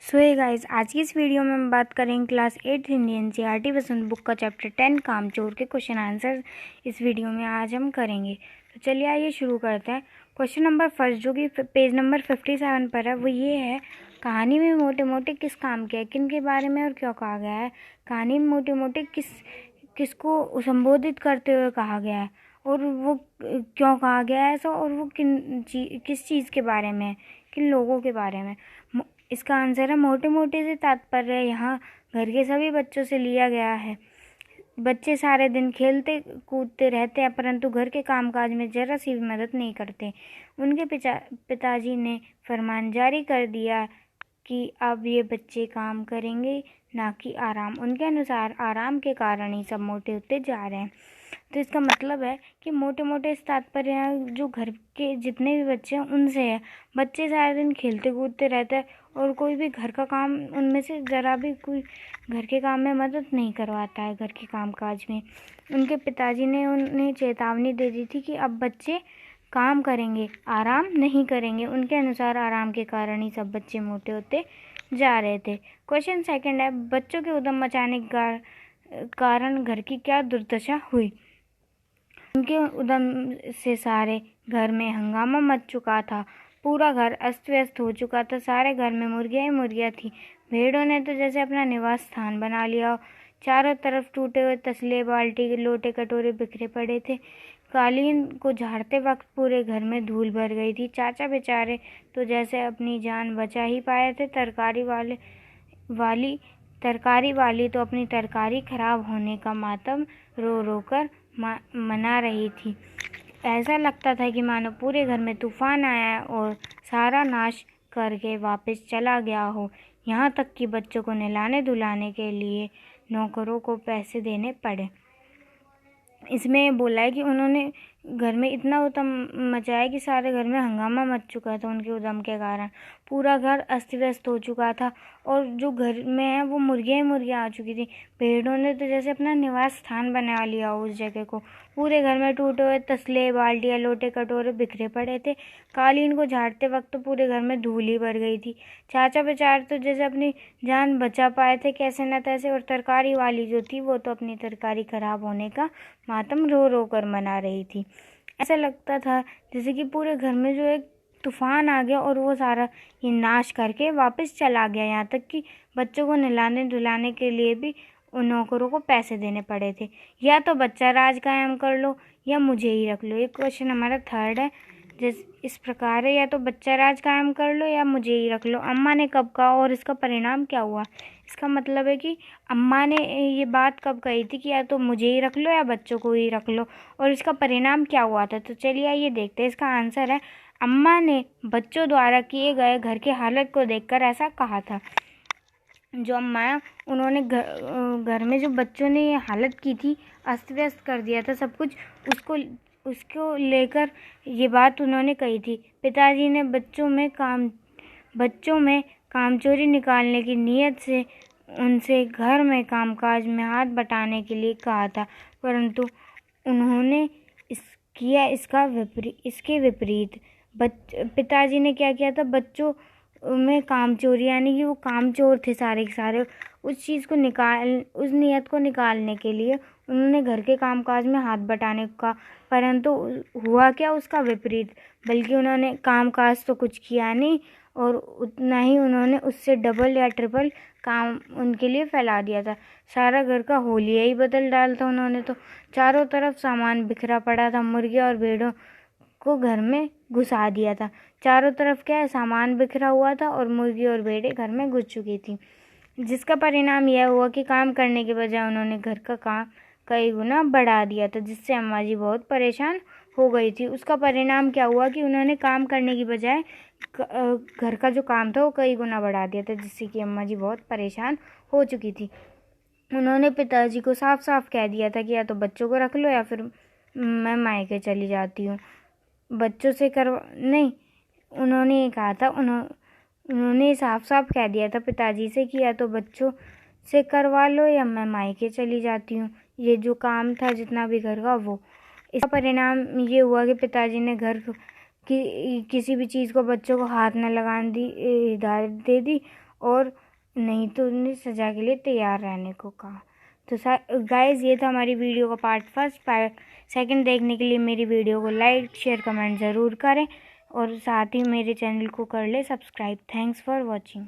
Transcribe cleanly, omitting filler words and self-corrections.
सो hey guys, आज की इस वीडियो में हम बात करेंगे क्लास 8 हिंदी एनसीईआरटी वसंत बुक का चैप्टर 10 कामचोर के क्वेश्चन आंसर इस वीडियो में आज हम करेंगे। तो चलिए आइए शुरू करते हैं। क्वेश्चन नंबर फर्स्ट जो कि पेज नंबर 57 पर है वो ये है, कहानी में मोटे मोटे किस काम के किन के बारे में और क्यों कहा गया है। कहानी में मोटे मोटे किसको संबोधित करते हुए कहा गया है और वो क्यों कहा गया है ऐसा, और वो किस चीज़ के बारे में है, किन लोगों के बारे में। इसका आंसर है मोटे मोटे से तात्पर्य यहाँ घर के सभी बच्चों से लिया गया है। बच्चे सारे दिन खेलते कूदते रहते हैं परंतु घर के कामकाज में जरा सी भी मदद नहीं करते। उनके पिताजी ने फरमान जारी कर दिया कि अब ये बच्चे काम करेंगे ना कि आराम। उनके अनुसार आराम के कारण ही सब मोटे होते जा रहे हैं। तो इसका मतलब है कि मोटे मोटे इस तात्पर्य जो घर के जितने भी बच्चे हैं उनसे है। बच्चे सारे दिन खेलते कूदते रहते हैं और कोई भी घर का काम उनमें से ज़रा भी कोई घर के काम में मदद नहीं करवाता है। घर के कामकाज में उनके पिताजी ने उन्हें चेतावनी दे दी थी कि अब बच्चे काम करेंगे, आराम नहीं करेंगे। उनके अनुसार आराम के कारण ही सब बच्चे मोटे होते जा रहे थे। क्वेश्चन सेकंड है, बच्चों के उद्यम मचाने के कारण घर की क्या दुर्दशा हुई। उनके उद्यम से सारे घर में हंगामा मच चुका था। पूरा घर अस्त व्यस्त हो चुका था। सारे घर में मुर्गियाँ ही मुर्गियाँ थी। भेड़ों ने तो जैसे अपना निवास स्थान बना लिया। चारों तरफ टूटे हुए तसले, बाल्टी, लोटे, कटोरे बिखरे पड़े थे। कालीन को झाड़ते वक्त पूरे घर में धूल भर गई थी। चाचा बेचारे तो जैसे अपनी जान बचा ही पाए थे। तरकारी वाली तो अपनी तरकारी खराब होने का मातम रो रो कर मना रही थी। ऐसा लगता था कि मानो पूरे घर में तूफान आया और सारा नाश करके वापस चला गया हो। यहाँ तक कि बच्चों को नहलाने धुलाने के लिए नौकरों को पैसे देने पड़े। इसमें बोला है कि उन्होंने घर में इतना उद्यम मचाया कि सारे घर में हंगामा मच चुका था। उनके उद्यम के कारण पूरा घर अस्त व्यस्त हो चुका था और जो घर में है वो मुर्गियाँ ही मुर्गियाँ आ चुकी थी। भेड़ों ने तो जैसे अपना निवास स्थान बना लिया उस जगह को। पूरे घर में टूटे हुए तसले, बाल्टियाँ, लोटे, कटोरे बिखरे पड़े थे। कालीन को झाड़ते वक्त तो पूरे घर में धूल ही भर गई थी। चाचा बेचारे तो जैसे अपनी जान बचा पाए थे कैसे न तैसे, और तरकारी वाली जो थी वो तो अपनी तरकारी खराब होने का मातम रो रो कर मना रही थी। ऐसा लगता था जैसे कि पूरे घर में जो एक तूफान आ गया और वो सारा ये नाश करके वापस चला गया। यहाँ तक कि बच्चों को नहलाने धुलाने के लिए भी उन नौकरों को पैसे देने पड़े थे। या तो बच्चा राज कायम कर लो या मुझे ही रख लो। ये क्वेश्चन हमारा थर्ड है। इस प्रकार है, या तो बच्चा राज कायम कर लो या मुझे ही रख लो। अम्मा ने कब कहा और इसका परिणाम क्या हुआ। इसका मतलब है कि अम्मा ने ये बात कब कही थी कि या तो मुझे ही रख लो या बच्चों को ही रख लो, और इसका परिणाम क्या हुआ था। तो चलिए आइए देखते हैं। इसका आंसर है, अम्मा ने बच्चों द्वारा किए गए घर के हालत को देखकर ऐसा कहा था। जो अम्मा उन्होंने घर में जो बच्चों ने ये हालत की थी, अस्त व्यस्त कर दिया था सब कुछ, उसको लेकर ये बात उन्होंने कही थी। पिताजी ने बच्चों में कामचोरी निकालने की नीयत से उनसे घर में कामकाज में हाथ बटाने के लिए कहा था, परंतु उन्होंने इसके विपरीत पिताजी ने क्या किया था, बच्चों में कामचोरी, यानी कि वो कामचोर थे सारे के सारे। उस नीयत को निकालने के लिए उन्होंने घर के कामकाज में हाथ बटाने का, परंतु हुआ क्या, उसका विपरीत। बल्कि उन्होंने कामकाज तो कुछ किया नहीं और उतना ही उन्होंने उससे डबल या ट्रिपल काम उनके लिए फैला दिया था। सारा घर का होलिया ही बदल डाला था उन्होंने तो। चारों तरफ सामान बिखरा पड़ा था। मुर्गियों और भेड़ों को घर में घुसा दिया था। चारों तरफ क्या है, सामान बिखरा हुआ था और मुर्गी और भेड़ें घर में घुस चुकी थी, जिसका परिणाम यह हुआ कि काम करने के बजाय उन्होंने घर का काम कई गुना बढ़ा दिया था, जिससे अम्मा जी बहुत परेशान हो गई थी। उसका परिणाम क्या हुआ कि उन्होंने काम करने की बजाय घर का जो काम था वो कई गुना बढ़ा दिया था, जिससे कि अम्मा जी बहुत परेशान हो चुकी थी। उन्होंने पिताजी को साफ साफ कह दिया था कि या तो बच्चों को रख लो या फिर मैं मायके चली जाती हूँ। बच्चों से नहीं, उन्होंने ये कहा था, उन्होंने साफ साफ कह दिया था पिताजी से कि या तो बच्चों से करवा लो या मैं मायके चली जाती हूँ। ये जो काम था जितना भी घर का वो, इसका परिणाम ये हुआ कि पिताजी ने घर की किसी भी चीज़ को बच्चों को हाथ न लगाने दी हिदायत दे दी और नहीं तो उन्हें सज़ा के लिए तैयार रहने को कहा। तो गाइस ये था हमारी वीडियो का पार्ट फर्स्ट। सेकंड देखने के लिए मेरी वीडियो को लाइक शेयर कमेंट ज़रूर करें और साथ ही मेरे चैनल को कर ले सब्सक्राइब। Thanks for watching.